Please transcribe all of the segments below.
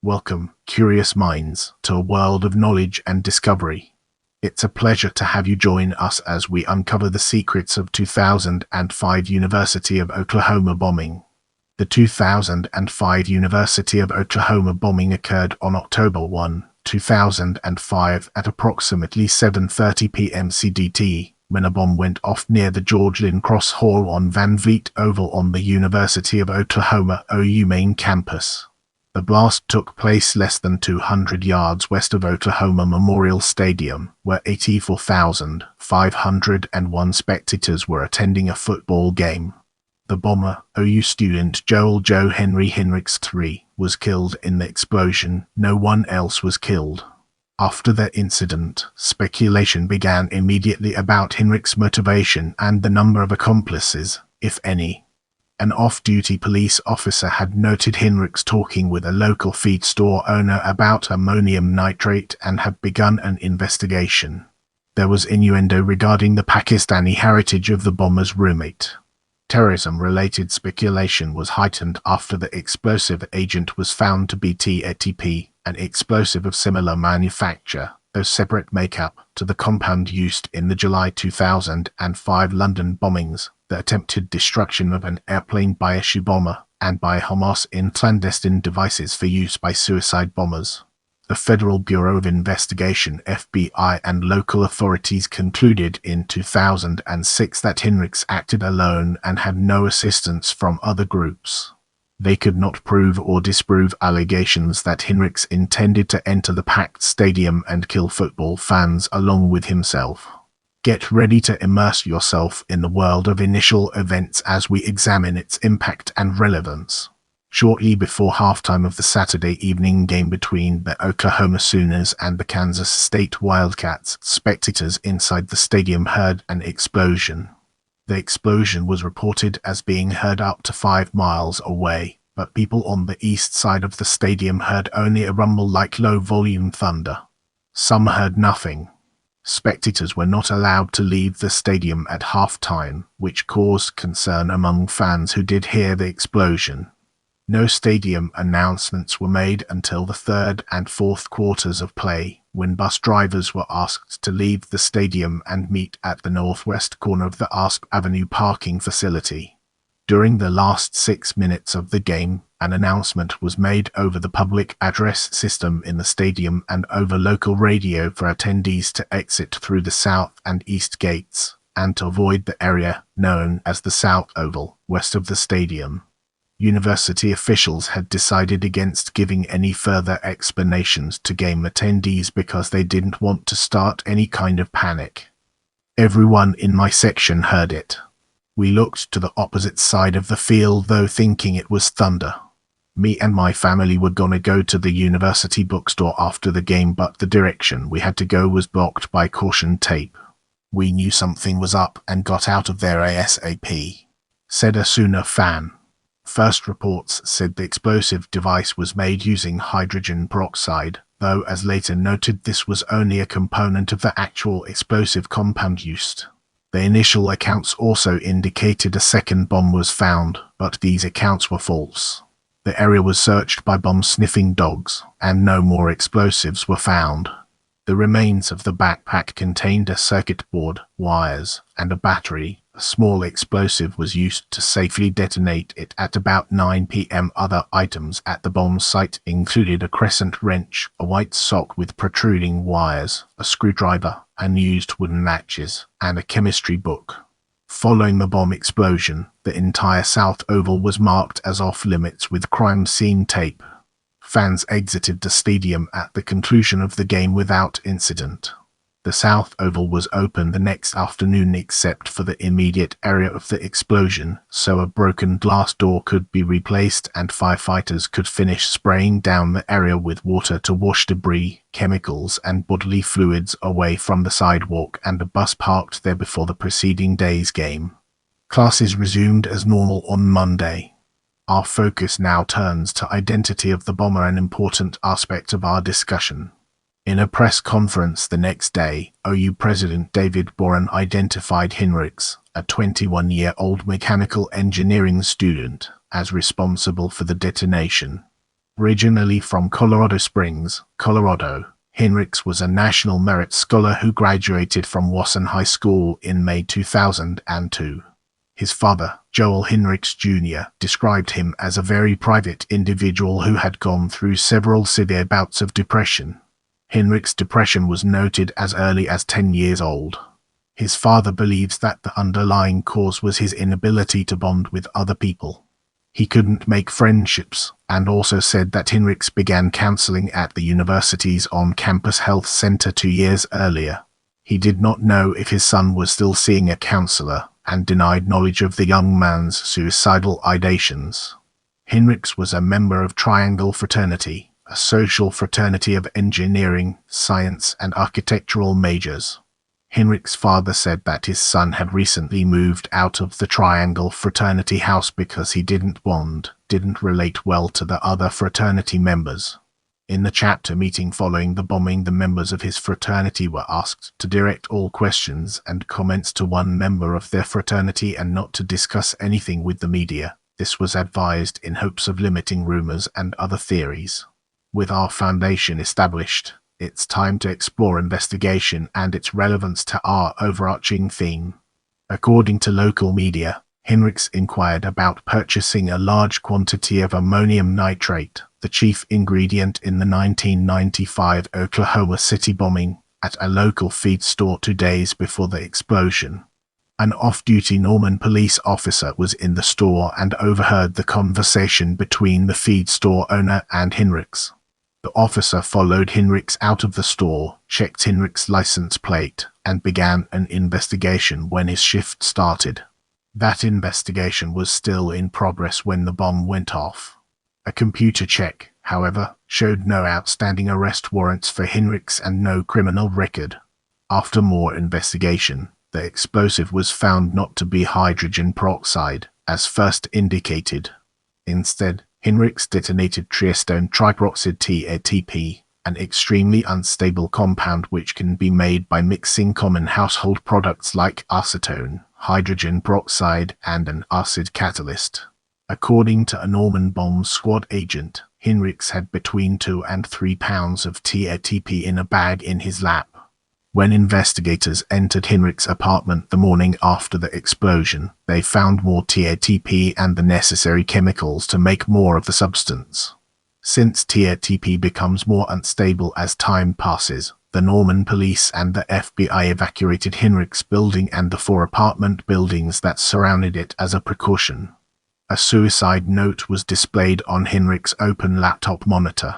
Welcome, curious minds, to a world of knowledge and discovery. It's a pleasure to have you join us as we uncover the secrets of 2005 University of Oklahoma bombing. The 2005 University of Oklahoma bombing occurred on October 1, 2005 at approximately 7:30 p.m. CDT, when a bomb went off near the George Lynn Cross Hall on Vleet Oval on the University of Oklahoma OU main campus. The blast took place less than 200 yards west of Oklahoma Memorial Stadium, where 84,501 spectators were attending a football game. The bomber, OU student Joe Henry Hinrichs III, was killed in the explosion. No one else was killed. After the incident, speculation began immediately about Hinrichs' motivation and the number of accomplices, if any. An off-duty police officer had noted Hinrichs talking with a local feed store owner about ammonium nitrate and had begun an investigation. There was innuendo regarding the Pakistani heritage of the bomber's roommate. Terrorism-related speculation was heightened after the explosive agent was found to be TATP, an explosive of similar manufacture, though separate makeup, to the compound used in the July 2005 London bombings, the attempted destruction of an airplane by a shoe bomber, and by Hamas in clandestine devices for use by suicide bombers. The Federal Bureau of Investigation (FBI) and local authorities concluded in 2006 that Hinrichs acted alone and had no assistance from other groups. They could not prove or disprove allegations that Hinrichs intended to enter the packed stadium and kill football fans along with himself. Get ready to immerse yourself in the world of initial events as we examine its impact and relevance. Shortly before halftime of the Saturday evening game between the Oklahoma Sooners and the Kansas State Wildcats, spectators inside the stadium heard an explosion. The explosion was reported as being heard up to 5 miles away, but people on the east side of the stadium heard only a rumble like low-volume thunder. Some heard nothing. Spectators were not allowed to leave the stadium at halftime, which caused concern among fans who did hear the explosion. No stadium announcements were made until the third and fourth quarters of play, when bus drivers were asked to leave the stadium and meet at the northwest corner of the Ask Avenue parking facility. During the last 6 minutes of the game, an announcement was made over the public address system in the stadium and over local radio for attendees to exit through the south and east gates, and to avoid the area known as the South Oval, west of the stadium. University officials had decided against giving any further explanations to game attendees because they didn't want to start any kind of panic. Everyone in my section heard it. We looked to the opposite side of the field though, thinking it was thunder. Me and my family were gonna go to the university bookstore after the game, but the direction we had to go was blocked by caution tape. We knew something was up and got out of there ASAP, said a Sooner fan. First reports said the explosive device was made using hydrogen peroxide, though as later noted this was only a component of the actual explosive compound used. The initial accounts also indicated a second bomb was found, but these accounts were false. The area was searched by bomb-sniffing dogs, and no more explosives were found. The remains of the backpack contained a circuit board, wires, and a battery. A small explosive was used to safely detonate it at about 9 p.m. Other items at the bomb site included a crescent wrench, a white sock with protruding wires, a screwdriver, unused wooden latches, and a chemistry book. Following the bomb explosion, the entire South Oval was marked as off-limits with crime scene tape. Fans exited the stadium at the conclusion of the game without incident. The South Oval was open the next afternoon except for the immediate area of the explosion, so a broken glass door could be replaced and firefighters could finish spraying down the area with water to wash debris, chemicals and bodily fluids away from the sidewalk and the bus parked there before the preceding day's game. Classes resumed as normal on Monday. Our focus now turns to identity of the bomber, an important aspect of our discussion. In a press conference the next day, OU President David Boren identified Hinrichs, a 21-year-old mechanical engineering student, as responsible for the detonation. Originally from Colorado Springs, Colorado, Hinrichs was a National Merit Scholar who graduated from Wasson High School in May 2002. His father, Joel Hinrichs Jr., described him as a very private individual who had gone through several severe bouts of depression. Hinrichs' depression was noted as early as 10 years old. His father believes that the underlying cause was his inability to bond with other people. He couldn't make friendships, and also said that Hinrichs began counseling at the university's on-campus health center 2 years earlier. He did not know if his son was still seeing a counselor, and denied knowledge of the young man's suicidal ideations. Hinrichs was a member of Triangle Fraternity, a social fraternity of engineering, science, and architectural majors. Hinrichs' father said that his son had recently moved out of the Triangle Fraternity house because he didn't relate well to the other fraternity members. In the chapter meeting following the bombing, the members of his fraternity were asked to direct all questions and comments to one member of their fraternity and not to discuss anything with the media. This was advised in hopes of limiting rumors and other theories. With our foundation established, it's time to explore investigation and its relevance to our overarching theme. According to local media, Hinrichs inquired about purchasing a large quantity of ammonium nitrate, the chief ingredient in the 1995 Oklahoma City bombing, at a local feed store 2 days before the explosion. An off-duty Norman police officer was in the store and overheard the conversation between the feed store owner and Hinrichs. The officer followed Hinrichs out of the store, checked Hinrichs' license plate, and began an investigation when his shift started. That investigation was still in progress when the bomb went off. A computer check, however, showed no outstanding arrest warrants for Hinrichs and no criminal record. After more investigation, the explosive was found not to be hydrogen peroxide, as first indicated. Instead, Hinrichs detonated triestone triperoxide TATP, an extremely unstable compound which can be made by mixing common household products like acetone, hydrogen peroxide, and an acid catalyst. According to a Norman bomb squad agent, Hinrichs had between 2 and 3 pounds of TATP in a bag in his lap. When investigators entered Hinrichs' apartment the morning after the explosion, they found more TATP and the necessary chemicals to make more of the substance. Since TATP becomes more unstable as time passes, the Norman police and the FBI evacuated Hinrichs' building and the 4 apartment buildings that surrounded it as a precaution. A suicide note was displayed on Hinrichs' open laptop monitor.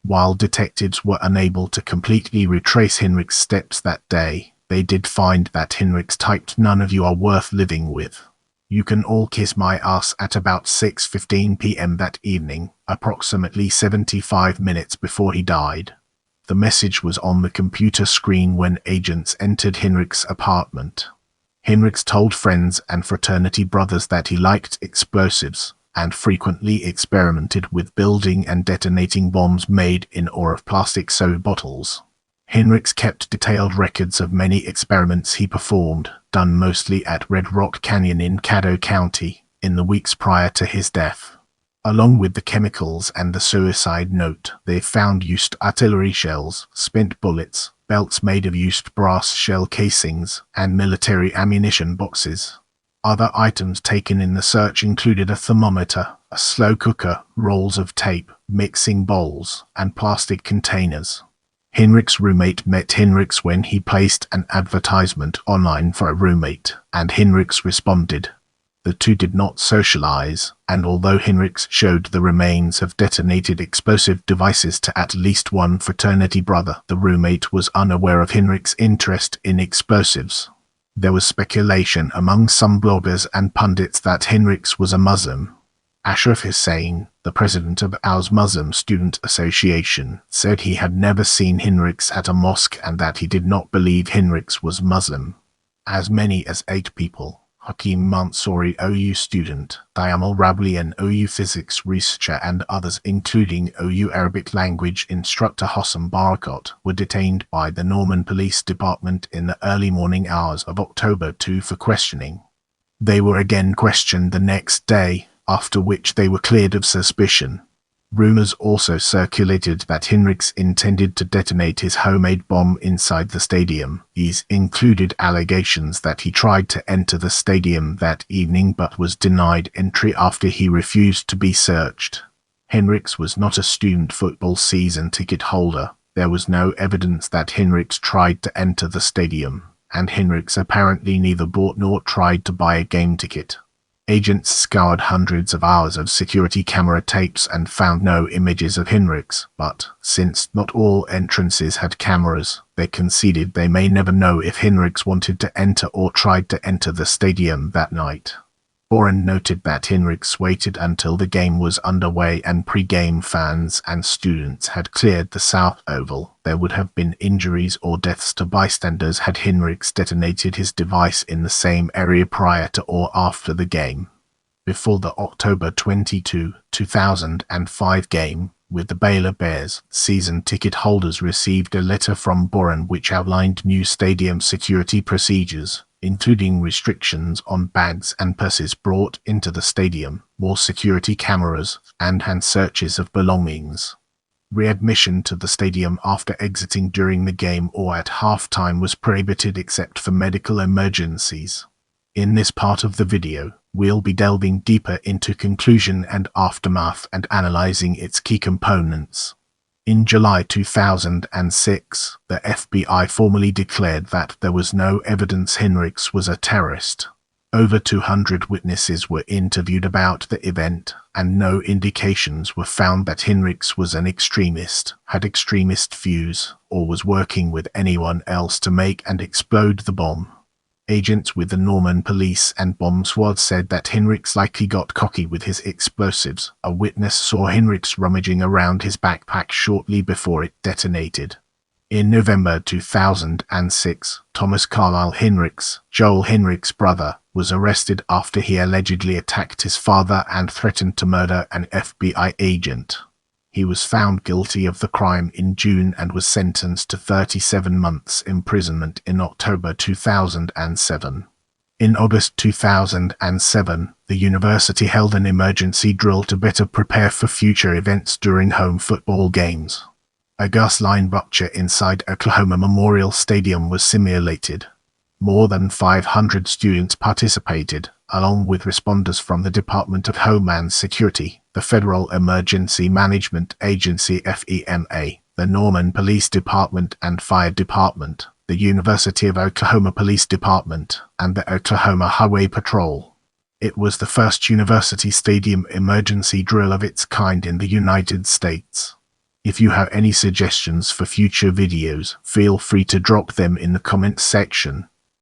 While detectives were unable to completely retrace Hinrichs' steps that day, they did find that Hinrichs typed "None of you are worth living with. You can all kiss my ass" at about 6:15 p.m. that evening, approximately 75 minutes before he died. The message was on the computer screen when agents entered Hinrichs' apartment. Hinrichs told friends and fraternity brothers that he liked explosives and frequently experimented with building and detonating bombs made in or of plastic soda bottles. Hinrichs kept detailed records of many experiments he performed, done mostly at Red Rock Canyon in Caddo County, in the weeks prior to his death. Along with the chemicals and the suicide note, they found used artillery shells, spent bullets, belts made of used brass shell casings, and military ammunition boxes. Other items taken in the search included a thermometer, a slow cooker, rolls of tape, mixing bowls, and plastic containers. Hinrichs' roommate met Hinrichs when he placed an advertisement online for a roommate, and Hinrichs responded. The two did not socialize, and although Hinrichs showed the remains of detonated explosive devices to at least one fraternity brother, the roommate was unaware of Hinrichs' interest in explosives. There was speculation among some bloggers and pundits that Hinrichs was a Muslim. Ashraf Hussain, the president of Al's Muslim Student Association, said he had never seen Hinrichs at a mosque and that he did not believe Hinrichs was Muslim. As many as 8 people, Hakeem Mansouri, OU student, Diamal Rabli, an OU physics researcher, and others including OU Arabic language instructor Hossam Barakat, were detained by the Norman Police Department in the early morning hours of October 2 for questioning. They were again questioned the next day, after which they were cleared of suspicion. Rumors also circulated that Hinrichs intended to detonate his homemade bomb inside the stadium. These included allegations that he tried to enter the stadium that evening but was denied entry after he refused to be searched. Hinrichs was not a student football season ticket holder. There was no evidence that Hinrichs tried to enter the stadium, and Hinrichs apparently neither bought nor tried to buy a game ticket. Agents scoured hundreds of hours of security camera tapes and found no images of Hinrichs, but since not all entrances had cameras, they conceded they may never know if Hinrichs wanted to enter or tried to enter the stadium that night. Boren noted that Hinrichs waited until the game was underway and pre-game fans and students had cleared the South Oval. There would have been injuries or deaths to bystanders had Hinrichs detonated his device in the same area prior to or after the game. Before the October 22, 2005 game with the Baylor Bears, season ticket holders received a letter from Boren which outlined new stadium security procedures, including restrictions on bags and purses brought into the stadium, more security cameras, and hand searches of belongings. Readmission to the stadium after exiting during the game or at halftime was prohibited except for medical emergencies. In this part of the video, we'll be delving deeper into conclusion and aftermath and analyzing its key components. In July 2006, the FBI formally declared that there was no evidence Hinrichs was a terrorist. Over 200 witnesses were interviewed about the event, and no indications were found that Hinrichs was an extremist, had extremist views, or was working with anyone else to make and explode the bomb. Agents with the Norman police and bomb squad said that Hinrichs likely got cocky with his explosives. A witness saw Hinrichs rummaging around his backpack shortly before it detonated. In November 2006, Thomas Carlyle Hinrichs, Joel Hinrichs' brother, was arrested after he allegedly attacked his father and threatened to murder an FBI agent. He was found guilty of the crime in June and was sentenced to 37 months imprisonment in October 2007. In August 2007, the university held an emergency drill to better prepare for future events during home football games. A gas line rupture inside Oklahoma Memorial Stadium was simulated. More than 500 students participated, along with responders from the Department of Homeland Security, the Federal Emergency Management Agency FEMA, the Norman Police Department and Fire Department, the University of Oklahoma Police Department, and the Oklahoma Highway Patrol. It was the first university stadium emergency drill of its kind in the United States. If you have any suggestions for future videos, feel free to drop them in the comments section.